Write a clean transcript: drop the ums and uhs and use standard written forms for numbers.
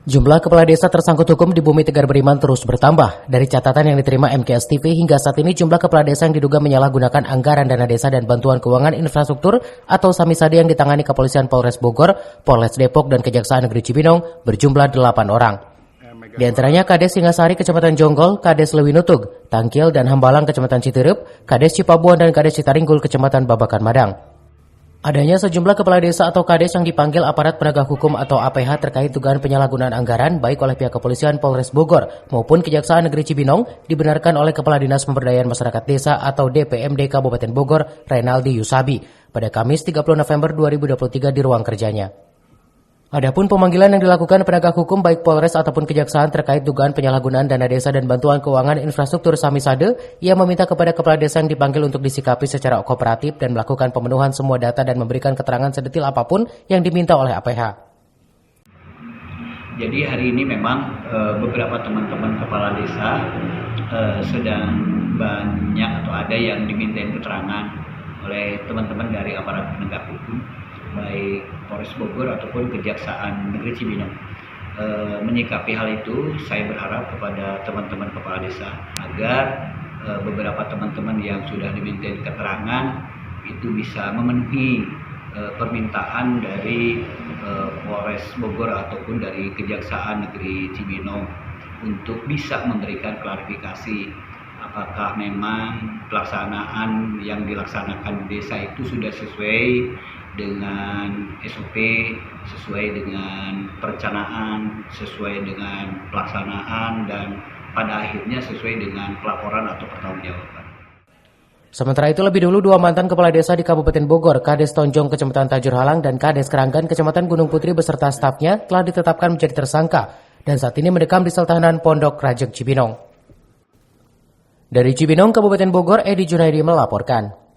Jumlah kepala desa tersangkut hukum di Bumi Tegar Beriman terus bertambah. Dari catatan yang diterima MKS TV hingga saat ini jumlah kepala desa yang diduga menyalahgunakan anggaran dana desa dan bantuan keuangan infrastruktur atau Samisade yang ditangani Kepolisian Polres Bogor, Polres Depok, dan Kejaksaan Negeri Cibinong berjumlah 8 orang. Di antaranya Kades Singasari Kecamatan Jonggol, Kades Lewinutug, Tangkil dan Hambalang Kecamatan Citirup, Kades Cipabuan dan Kades Citaringgul Kecamatan Babakan Madang. Adanya sejumlah kepala desa atau kades yang dipanggil aparat penegak hukum atau APH terkait dugaan penyalahgunaan anggaran baik oleh pihak kepolisian Polres Bogor maupun Kejaksaan Negeri Cibinong dibenarkan oleh Kepala Dinas Pemberdayaan Masyarakat Desa atau DPMD Kabupaten Bogor, Renaldi Yusabi, pada Kamis 30 November 2023 di ruang kerjanya. Adapun pemanggilan yang dilakukan penegak hukum baik Polres ataupun Kejaksaan terkait dugaan penyalahgunaan dana desa dan bantuan keuangan infrastruktur Samisade, ia meminta kepada kepala desa yang dipanggil untuk disikapi secara kooperatif dan melakukan pemenuhan semua data dan memberikan keterangan sedetil apapun yang diminta oleh APH. Jadi hari ini memang beberapa teman-teman kepala desa sedang banyak atau ada yang dimintain keterangan oleh teman-teman dari aparat penegak hukum baik Polres Bogor ataupun Kejaksaan Negeri Cibinong. Menyikapi hal itu, saya berharap kepada teman-teman kepala desa agar beberapa teman-teman yang sudah diminta keterangan itu bisa memenuhi permintaan dari Polres Bogor ataupun dari Kejaksaan Negeri Cibinong untuk bisa memberikan klarifikasi apakah memang pelaksanaan yang dilaksanakan di desa itu sudah sesuai dengan SOP, sesuai dengan perencanaan, sesuai dengan pelaksanaan, dan pada akhirnya sesuai dengan pelaporan atau pertanggungjawaban. Sementara itu lebih dulu dua mantan kepala desa di Kabupaten Bogor, Kades Tonjong Kecamatan Tajur Halang dan Kades Keranggan Kecamatan Gunung Putri beserta stafnya telah ditetapkan menjadi tersangka dan saat ini mendekam di sel tahanan Pondok Rajek Cibinong. Dari Cibinong, Kabupaten Bogor, Edi Junaidi melaporkan.